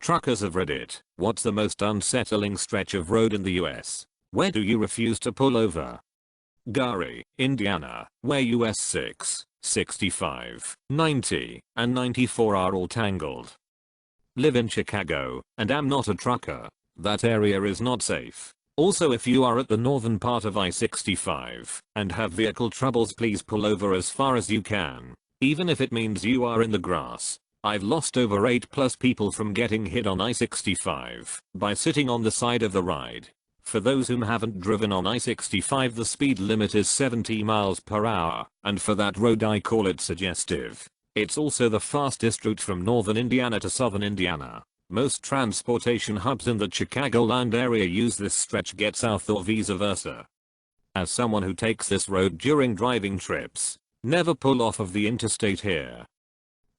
Truckers of Reddit, what's the most unsettling stretch of road in the US? Where do you refuse to pull over? Gary, Indiana, where US 6, 65, 90, and 94 are all tangled. Live in Chicago, and am not a trucker. That area is not safe. Also, if you are at the northern part of I-65 and have vehicle troubles, please pull over as far as you can, even if it means you are in the grass. I've lost over 8+ people from getting hit on I-65 by sitting on the side of the ride. For those who haven't driven on I-65, the speed limit is 70 miles per hour, and for that road I call it suggestive. It's also the fastest route from northern Indiana to southern Indiana. Most transportation hubs in the Chicagoland area use this stretch get south or vice versa. As someone who takes this road during driving trips, never pull off of the interstate here.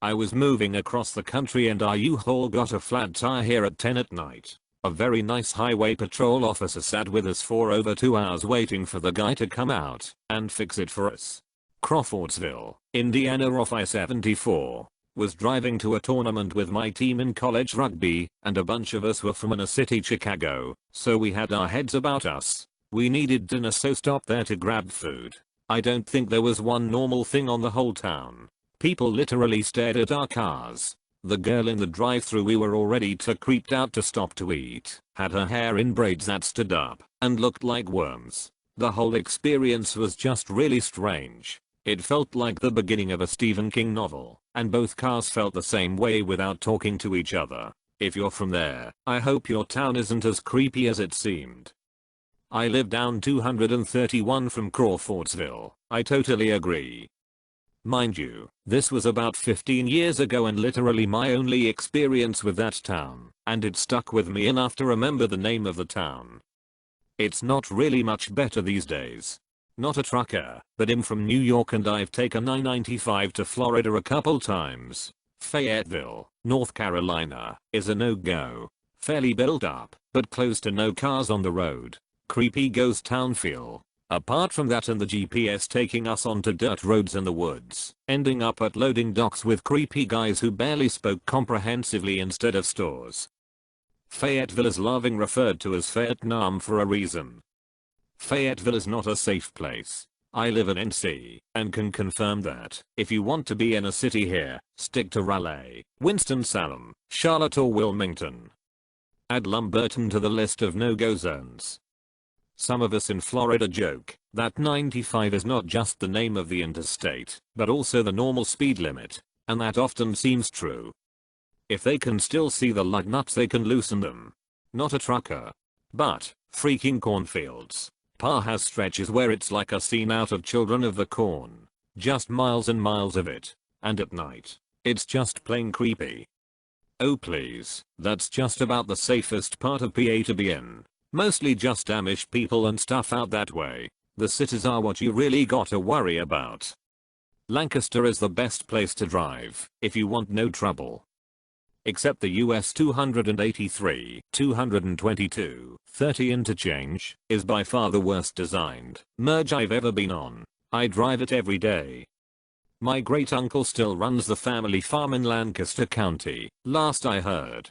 I was moving across the country and our U-Haul got a flat tire here at 10 at night. A very nice highway patrol officer sat with us for over 2 hours waiting for the guy to come out and fix it for us. Crawfordsville, Indiana off I-74. Was driving to a tournament with my team in college rugby, and a bunch of us were from inner city Chicago, so we had our heads about us. We needed dinner, so stopped there to grab food. I don't think there was one normal thing on the whole town. People literally stared at our cars. The girl in the drive-thru we were already too creeped out to stop to eat, had her hair in braids that stood up, and looked like worms. The whole experience was just really strange. It felt like the beginning of a Stephen King novel, and both cars felt the same way without talking to each other. If you're from there, I hope your town isn't as creepy as it seemed. I live down 231 from Crawfordsville. I totally agree. Mind you, this was about 15 years ago and literally my only experience with that town, and it stuck with me enough to remember the name of the town. It's not really much better these days. Not a trucker, but I'm from New York and I've taken I-95 to Florida a couple times. Fayetteville, North Carolina, is a no-go. Fairly built up, but close to no cars on the road. Creepy ghost town feel. Apart from that and the GPS taking us onto dirt roads in the woods, ending up at loading docks with creepy guys who barely spoke comprehensively instead of stores. Fayetteville is loving referred to as Vietnam for a reason. Fayetteville is not a safe place. I live in NC, and can confirm that, if you want to be in a city here, stick to Raleigh, Winston-Salem, Charlotte or Wilmington. Add Lumberton to the list of no-go zones. Some of us in Florida joke that 95 is not just the name of the interstate, but also the normal speed limit, and that often seems true. If they can still see the lug nuts, they can loosen them. Not a trucker. But, freaking cornfields. Pa has stretches where it's like a scene out of Children of the Corn. Just miles and miles of it. And at night, it's just plain creepy. Oh please, that's just about the safest part of PA to be in. Mostly just Amish people and stuff out that way. The cities are what you really gotta worry about. Lancaster is the best place to drive if you want no trouble. Except the US 283, 222, 30 interchange is by far the worst designed merge I've ever been on. I drive it every day. My great uncle still runs the family farm in Lancaster County, last I heard.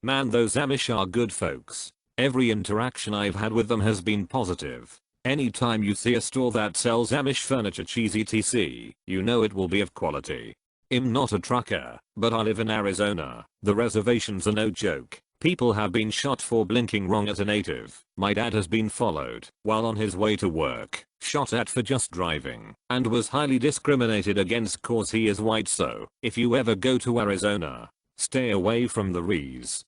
Man, those Amish are good folks. Every interaction I've had with them has been positive. Anytime you see a store that sells Amish furniture, cheese etc, you know it will be of quality. I'm not a trucker, but I live in Arizona. The reservations are no joke. People have been shot for blinking wrong as a native. My dad has been followed while on his way to work, shot at for just driving, and was highly discriminated against cause he is white. So, if you ever go to Arizona, stay away from the Rees.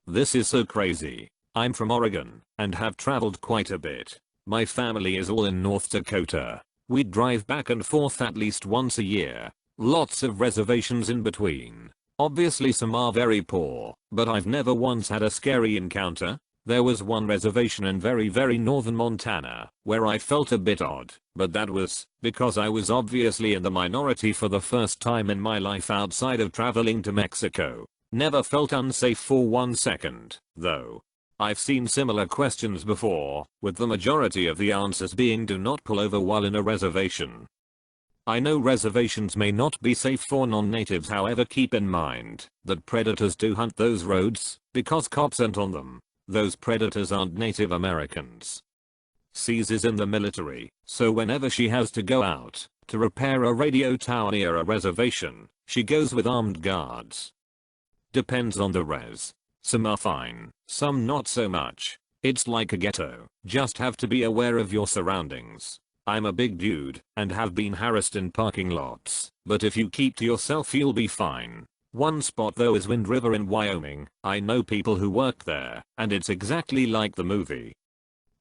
This is so crazy. I'm from Oregon, and have traveled quite a bit. My family is all in North Dakota. We drive back and forth at least once a year. Lots of reservations in between. Obviously some are very poor, but I've never once had a scary encounter. There was one reservation in very northern Montana, where I felt a bit odd, but that was because I was obviously in the minority for the first time in my life outside of traveling to Mexico. Never felt unsafe for 1 second, though. I've seen similar questions before, with the majority of the answers being do not pull over while in a reservation. I know reservations may not be safe for non-natives, however keep in mind that predators do hunt those roads because cops aren't on them. Those predators aren't Native Americans. C's is in the military, so whenever she has to go out to repair a radio tower near a reservation, she goes with armed guards. Depends on the res. Some are fine, some not so much. It's like a ghetto, just have to be aware of your surroundings. I'm a big dude and have been harassed in parking lots, but if you keep to yourself you'll be fine. One spot though is Wind River in Wyoming. I know people who work there, and it's exactly like the movie.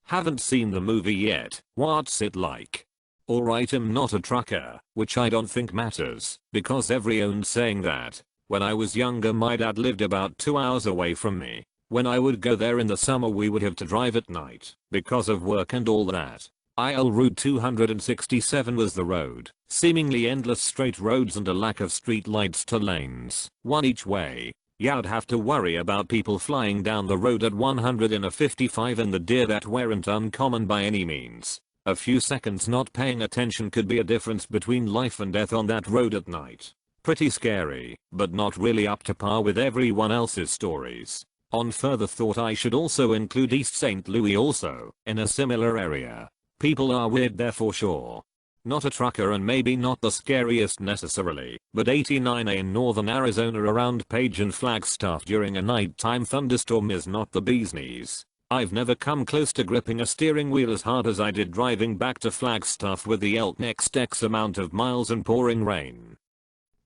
Haven't seen the movie yet, what's it like? Alright, I'm not a trucker, which I don't think matters, because everyone's saying that. When I was younger my dad lived about 2 hours away from me. When I would go there in the summer we would have to drive at night, because of work and all that. Route 267 was the road, seemingly endless straight roads and a lack of street lights to lanes, one each way. Yeah, I'd have to worry about people flying down the road at 100 in a 55 and the deer that weren't uncommon by any means. A few seconds not paying attention could be a difference between life and death on that road at night. Pretty scary, but not really up to par with everyone else's stories. On further thought I should also include East St. Louis also, in a similar area. People are weird there for sure. Not a trucker and maybe not the scariest necessarily, but 89A in northern Arizona around Page and Flagstaff during a nighttime thunderstorm is not the bee's knees. I've never come close to gripping a steering wheel as hard as I did driving back to Flagstaff with the elk next X amount of miles and pouring rain.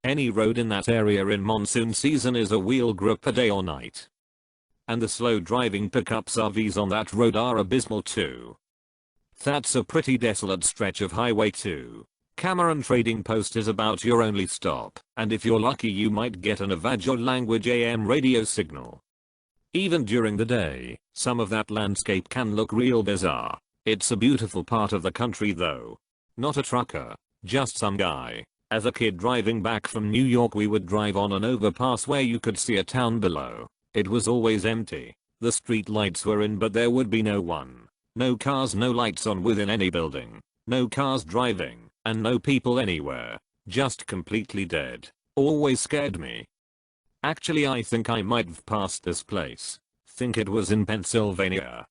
Any road in that area in monsoon season is a wheel grip a day or night. And the slow driving pickups RVs on that road are abysmal too. That's a pretty desolate stretch of Highway 2. Cameron Trading Post is about your only stop, and if you're lucky you might get an Navajo language AM radio signal. Even during the day, some of that landscape can look real bizarre. It's a beautiful part of the country though. Not a trucker, just some guy. As a kid driving back from New York we would drive on an overpass where you could see a town below. It was always empty. The street lights were in but there would be no one. No cars, no lights on within any building. No cars driving, and no people anywhere. Just completely dead. Always scared me. Actually I think I might have passed this place. Think it was in Pennsylvania.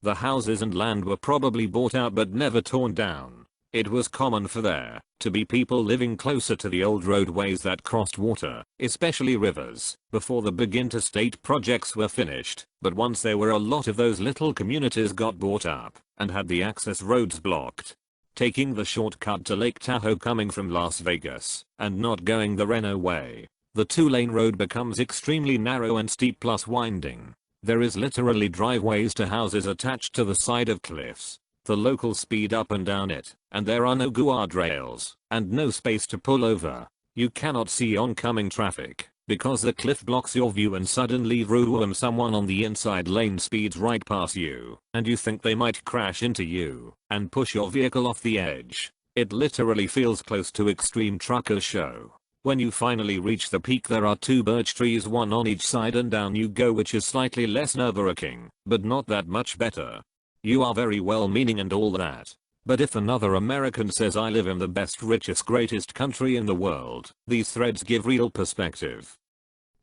The houses and land were probably bought out but never torn down. It was common for there to be people living closer to the old roadways that crossed water, especially rivers, before the big interstate projects were finished, but once there were a lot of those little communities got bought up and had the access roads blocked. Taking the shortcut to Lake Tahoe coming from Las Vegas and not going the Reno way, the 2-lane road becomes extremely narrow and steep plus winding. There is literally driveways to houses attached to the side of cliffs. The locals speed up and down it, and there are no guardrails, and no space to pull over. You cannot see oncoming traffic, because the cliff blocks your view and suddenly vroom someone on the inside lane speeds right past you, and you think they might crash into you, and push your vehicle off the edge. It literally feels close to extreme trucker show. When you finally reach the peak there are 2 birch trees, one on each side, and down you go, which is slightly less nerve-wracking, but not that much better. You are very well-meaning and all that. But if another American says I live in the best, richest, greatest country in the world, these threads give real perspective.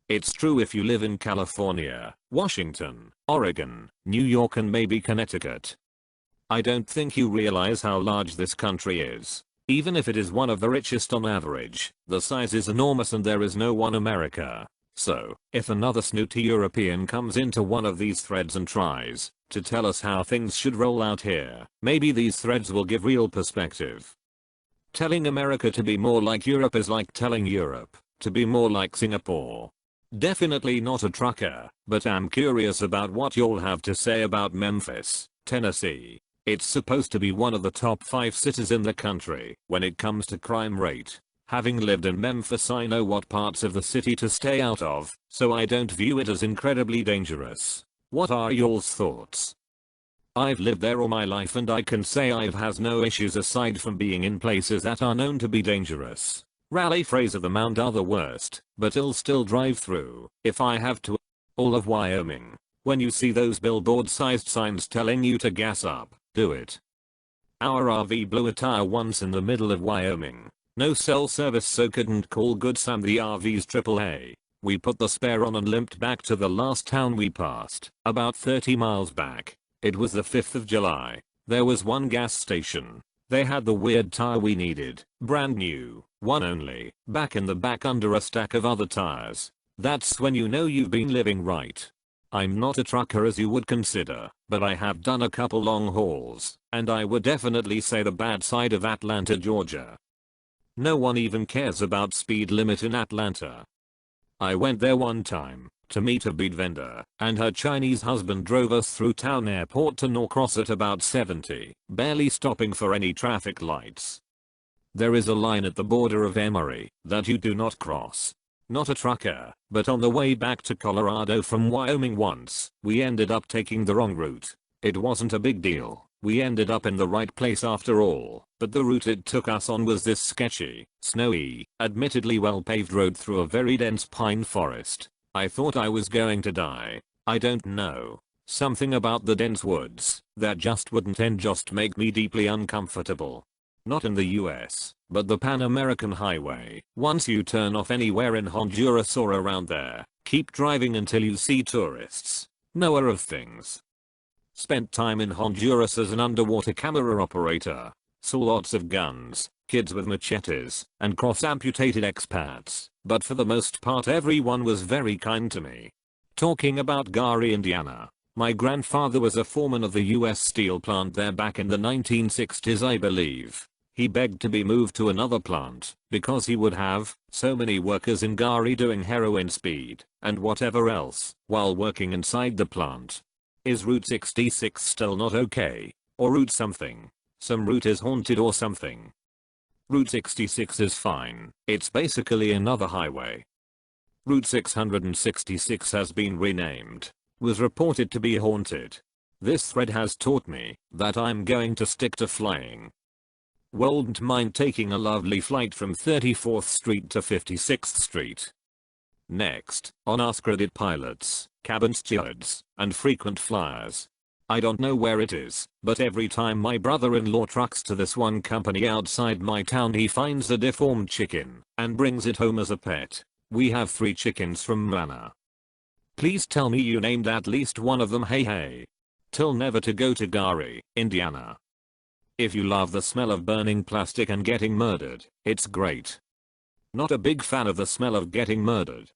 It's true if you live in California, Washington, Oregon, New York and maybe Connecticut. I don't think you realize how large this country is. Even if it is one of the richest on average, the size is enormous and there is no one America. So, if another snooty European comes into one of these threads and tries to tell us how things should roll out here, maybe these threads will give real perspective. Telling America to be more like Europe is like telling Europe to be more like Singapore. Definitely not a trucker, but I'm curious about what y'all have to say about Memphis, Tennessee. It's supposed to be one of the top 5 cities in the country when it comes to crime rate. Having lived in Memphis I know what parts of the city to stay out of, so I don't view it as incredibly dangerous. What are y'all's thoughts? I've lived there all my life and I can say I've has no issues aside from being in places that are known to be dangerous. Raleigh, Fraser, the Mound are the worst, but I'll still drive through if I have to. All of Wyoming. When you see those billboard-sized signs telling you to gas up, do it. Our RV blew a tire once in the middle of Wyoming. No cell service, so couldn't call Good Sam the RV's AAA. We put the spare on and limped back to the last town we passed, about 30 miles back. It was the 5th of July. There was one gas station. They had the weird tire we needed, brand new, one only, back in the back under a stack of other tires. That's when you know you've been living right. I'm not a trucker as you would consider, but I have done a couple long hauls, and I would definitely say the bad side of Atlanta, Georgia. No one even cares about speed limit in Atlanta. I went there one time to meet a bead vendor, and her Chinese husband drove us through town airport to Norcross at about 70, barely stopping for any traffic lights. There is a line at the border of Emory that you do not cross. Not a trucker, but on the way back to Colorado from Wyoming once, we ended up taking the wrong route. It wasn't a big deal. We ended up in the right place after all, but the route it took us on was this sketchy, snowy, admittedly well-paved road through a very dense pine forest. I thought I was going to die. I don't know. Something about the dense woods that just wouldn't end just make me deeply uncomfortable. Not in the US, but the Pan-American Highway. Once you turn off anywhere in Honduras or around there, keep driving until you see tourists. Knower of things. Spent time in Honduras as an underwater camera operator. Saw lots of guns, kids with machetes, and cross-amputated expats, but for the most part everyone was very kind to me. Talking about Gary, Indiana. My grandfather was a foreman of the US steel plant there back in the 1960s, I believe. He begged to be moved to another plant because he would have so many workers in Gary doing heroin, speed, and whatever else while working inside the plant. Is Route 66 still not okay? Or Route something? Some route is haunted or something. Route 66 is fine. It's basically another highway. Route 666 has been renamed. Was reported to be haunted. This thread has taught me that I'm going to stick to flying. Wouldn't mind taking a lovely flight from 34th Street to 56th Street. Next, on askreddit, pilots, cabin stewards, and frequent flyers. I don't know where it is, but every time my brother-in-law trucks to this one company outside my town, he finds a deformed chicken and brings it home as a pet. We have 3 chickens from Mana. Please tell me you named at least one of them. Hey. Till never to go to Gary, Indiana. If you love the smell of burning plastic and getting murdered, it's great. Not a big fan of the smell of getting murdered.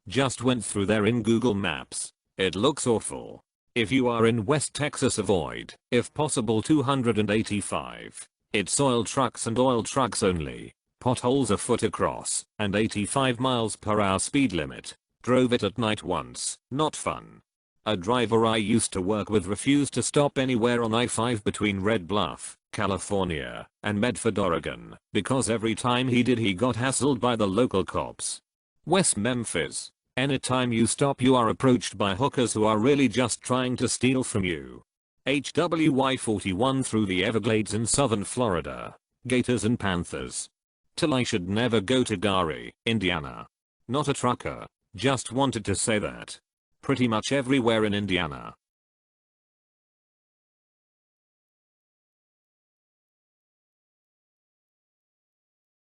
Just went through there in Google Maps. It looks awful. If you are in West Texas, avoid, if possible, 285. It's oil trucks and oil trucks only. Potholes a foot across, and 85 miles per hour speed limit. Drove it at night once. Not fun. A driver I used to work with refused to stop anywhere on I-5 between Red Bluff, California, and Medford, Oregon, because every time he did he got hassled by the local cops. West Memphis. Anytime you stop you are approached by hookers who are really just trying to steal from you. HWY 41 through the Everglades in southern Florida. Gators and panthers. Till I should never go to Gary, Indiana. Not a trucker. Just wanted to say that. Pretty much everywhere in Indiana,